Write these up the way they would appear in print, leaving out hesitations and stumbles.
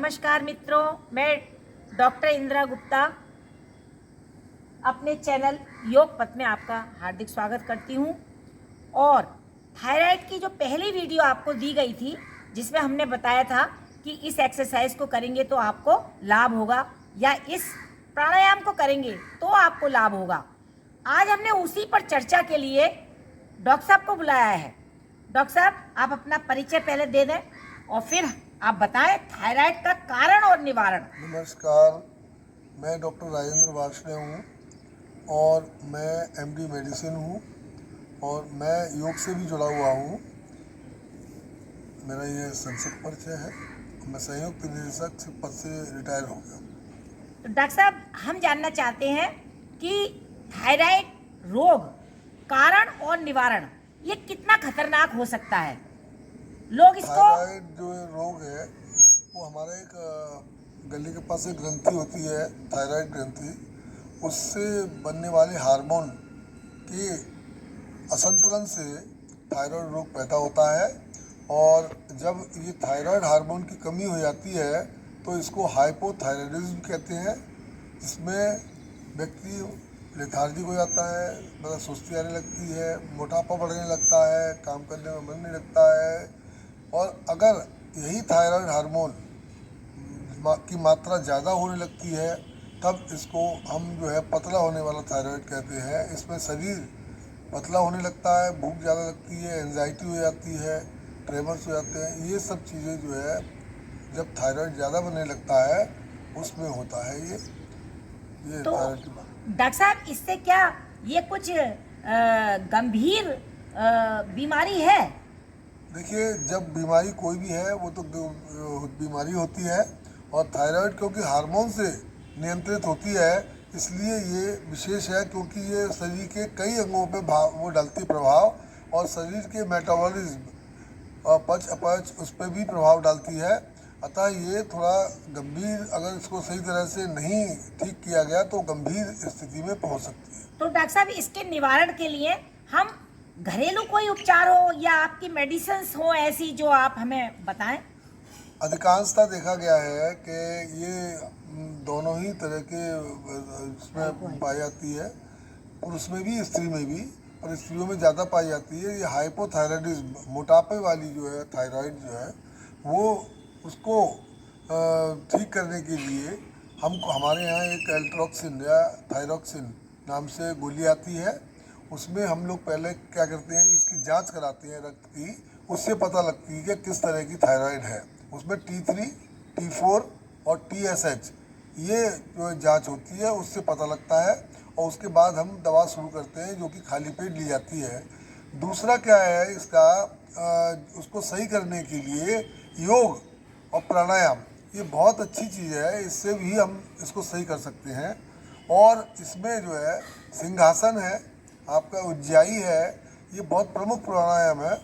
नमस्कार मित्रों, मैं डॉक्टर इंदिरा गुप्ता अपने चैनल योग पथ में आपका हार्दिक स्वागत करती हूँ। और थायराइड की जो पहली वीडियो आपको दी गई थी जिसमें हमने बताया था कि इस एक्सरसाइज को करेंगे तो आपको लाभ होगा या इस प्राणायाम को करेंगे तो आपको लाभ होगा। आज हमने उसी पर चर्चा के लिए डॉक्टर साहब को बुलाया है। डॉक्टर साहब, आप अपना परिचय पहले दे दें और फिर आप बताएं थायराइड का कारण और निवारण। नमस्कार, मैं डॉक्टर राजेंद्र वार्ष्णेय हूँ और मैं एमडी मेडिसिन हूँ और मैं योग से भी जुड़ा हुआ हूँ। मेरा ये संक्षिप्त परिचय है। मैं संयुक्त निदेशक पद से रिटायर हो गया। तो डॉक्टर साहब, हम जानना चाहते हैं कि थायराइड रोग कारण और निवारण ये कितना खतरनाक हो सकता है। लोग इसको थायराइड जो रोग है वो हमारे एक गले के पास एक ग्रंथि होती है, थायराइड ग्रंथि। उससे बनने वाले हार्मोन के असंतुलन से थायराइड रोग पैदा होता है। और जब ये थायराइड हार्मोन की कमी हो जाती है तो इसको हाइपोथायराइडिज्म कहते हैं, जिसमें व्यक्ति लेथार्जिक हो जाता है, मतलब सुस्ती आने लगती है, मोटापा बढ़ने लगता है, काम करने में मन नहीं लगता है। और अगर यही थायराइड हार्मोन की मात्रा ज़्यादा होने लगती है तब इसको हम जो है पतला होने वाला थायराइड कहते हैं। इसमें शरीर पतला होने लगता है, भूख ज़्यादा लगती है, एंजाइटी हो जाती है, ट्रेमर्स हो जाते हैं। ये सब चीज़ें जो है जब थायराइड ज़्यादा बनने लगता है उसमें होता है ये तो थायराइड की बात। डॉक्टर साहब, इससे क्या ये कुछ गंभीर बीमारी है? देखिए, जब बीमारी कोई भी है वो तो बीमारी होती है, और थायराइड क्योंकि हार्मोन से नियंत्रित होती है इसलिए ये विशेष है, क्योंकि ये शरीर के कई अंगों पे वो डालती प्रभाव, और शरीर के मेटाबॉलिज्म और पच अपच उस पर भी प्रभाव डालती है। अतः ये थोड़ा गंभीर, अगर इसको सही तरह से नहीं ठीक किया गया तो गंभीर स्थिति में पहुंच सकती है। तो डॉक्टर साहब, इसके निवारण के लिए हम घरेलू कोई उपचार हो या आपकी मेडिसिन्स हो ऐसी जो आप हमें बताएं। अधिकांशतः देखा गया है कि ये दोनों ही तरह के इसमें पाई जाती है, पुरुष में भी स्त्री में भी, और स्त्रियों में ज़्यादा पाई जाती है। ये हाइपोथायराइडिज्म, मोटापे वाली जो है थायराइड जो है वो, उसको ठीक करने के लिए हमको हमारे यहाँ एक एल्ट्रोक्सिन या थायरोक्सिन नाम से गोली आती है। उसमें हम लोग पहले क्या करते हैं, इसकी जांच कराते हैं रक्त की, उससे पता लगती है कि किस तरह की थायराइड है। उसमें T3, T4 और TSH ये जो जांच होती है उससे पता लगता है, और उसके बाद हम दवा शुरू करते हैं जो कि खाली पेट ली जाती है। दूसरा क्या है इसका, उसको सही करने के लिए योग और प्राणायाम ये बहुत अच्छी चीज़ है, इससे भी हम इसको सही कर सकते हैं। और इसमें जो है सिंहासन है, आपका उज्जाई है, ये बहुत प्रमुख प्राणायाम है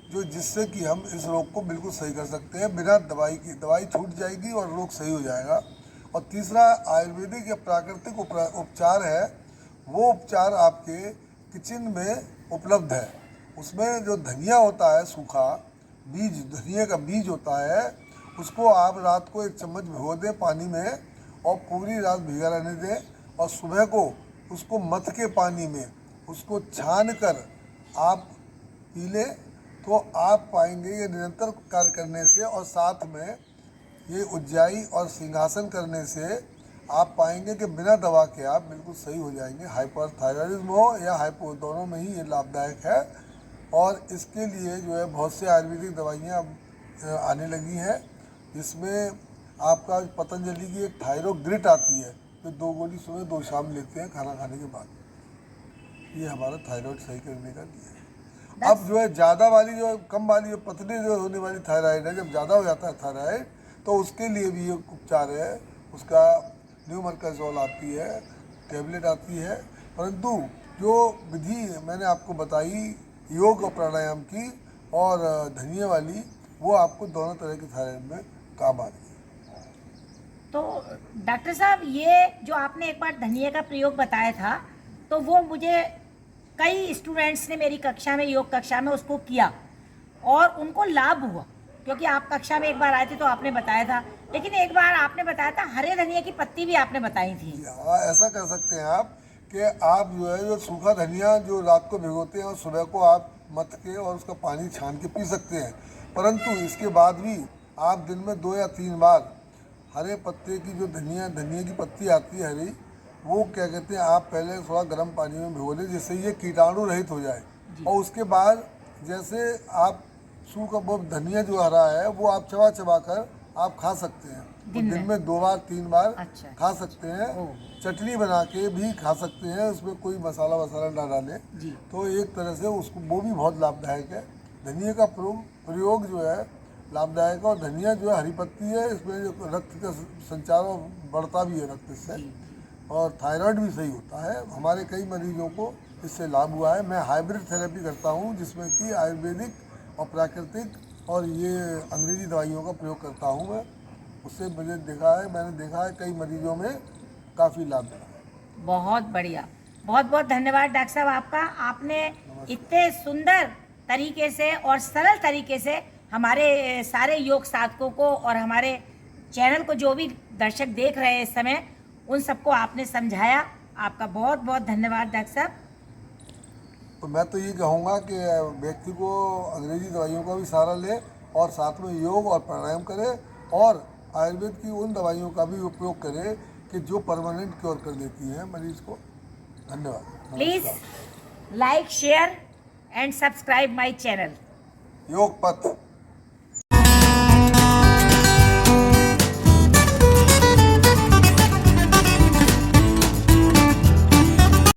जो जिससे कि हम इस रोग को बिल्कुल सही कर सकते हैं बिना दवाई की। दवाई छूट जाएगी और रोग सही हो जाएगा। और तीसरा आयुर्वेदिक या प्राकृतिक उपचार है, वो उपचार आपके किचन में उपलब्ध है। उसमें जो धनिया होता है, सूखा बीज, धनिया का बीज होता है, उसको आप रात को 1 चम्मच भिगो दें पानी में और पूरी रात भिगा रहने दें, और सुबह को उसको मथ के पानी में उसको छान कर आप पी लें तो आप पाएंगे ये निरंतर कार्य करने से, और साथ में ये उज्जाई और सिंहासन करने से आप पाएंगे कि बिना दवा के आप बिल्कुल सही हो जाएंगे। हाइपरथायराइडिज्म हो या हाइपो, दोनों में ही ये लाभदायक है। और इसके लिए जो है बहुत से आयुर्वेदिक दवाइयाँ अब आने लगी हैं, जिसमें आपका पतंजलि की एक थायरोग्रिट आती है जो 2 गोली सुबह 2 शाम लेते हैं खाना खाने के बाद। ये हमारा थायराइड सही करने का लिए है। अब जो है ज़्यादा वाली, जो कम वाली, जो पतली जो होने वाली थायराइड है, जब ज़्यादा हो जाता है थायराइड तो उसके लिए भी एक उपचार है। उसका न्यूमरकाजोल आती है, टेबलेट आती है। परंतु जो विधि मैंने आपको बताई योग और प्राणायाम की और धनिया वाली, वो आपको दोनों तरह की थायराइड में काम आ रही है। तो डॉक्टर साहब, ये जो आपने एक बार धनिया का प्रयोग बताया था तो वो मुझे कई स्टूडेंट्स ने मेरी कक्षा में, योग कक्षा में, उसको किया और उनको लाभ हुआ, क्योंकि आप कक्षा में एक बार आए थे तो आपने बताया था। लेकिन एक बार आपने बताया था हरे धनिया की पत्ती भी आपने बताई थी। हाँ, ऐसा कर सकते हैं आप कि आप जो है जो सूखा धनिया जो रात को भिगोते हैं और सुबह को आप मथ के और उसका पानी छान के पी सकते हैं। परंतु इसके बाद भी आप दिन में 2 या 3 बार हरे पत्ते की जो धनिया की पत्ती आती है हरी, वो क्या कहते हैं आप पहले थोड़ा गर्म पानी में भिगो दें जिससे ये कीटाणु रहित हो जाए। और उसके बाद जैसे आप सूखा वो धनिया जो हरा है वो आप चबा चबा कर आप खा सकते हैं। दिन में 2 बार 3 बार अच्छा। खा सकते हैं। चटनी बना के भी खा सकते हैं, उसमें कोई मसाला वसाला ना डालें। तो एक तरह से उसको वो भी बहुत लाभदायक है। धनिया का प्रयोग जो है लाभदायक है। और धनिया जो है हरी पत्ती है, इसमें जो रक्त का संचार बढ़ता भी है रक्त से, और थायराइड भी सही होता है। हमारे कई मरीजों को इससे लाभ हुआ है। मैं हाइब्रिड थेरेपी करता हूँ जिसमें कि आयुर्वेदिक और प्राकृतिक और ये अंग्रेजी दवाइयों का प्रयोग करता हूँ मैं। उससे मैंने देखा है कई मरीजों में काफ़ी लाभ मिला है। बहुत बढ़िया, बहुत बहुत धन्यवाद डॉक्टर साहब आपका। आपने इतने सुंदर तरीके से और सरल तरीके से हमारे सारे योग साधकों को और हमारे चैनल को जो भी दर्शक देख रहे हैं इस समय, उन सबको आपने समझाया। आपका बहुत बहुत धन्यवाद डॉक्टर साहब। तो मैं तो ये कहूँगा कि व्यक्ति को अंग्रेजी दवाइयों का भी सहारा ले और साथ में योग और प्राणायाम करे और आयुर्वेद की उन दवाइयों का भी उपयोग करे कि जो परमानेंट क्योर कर देती हैं मरीज को। धन्यवाद। Please like share and subscribe my channel योग पथ।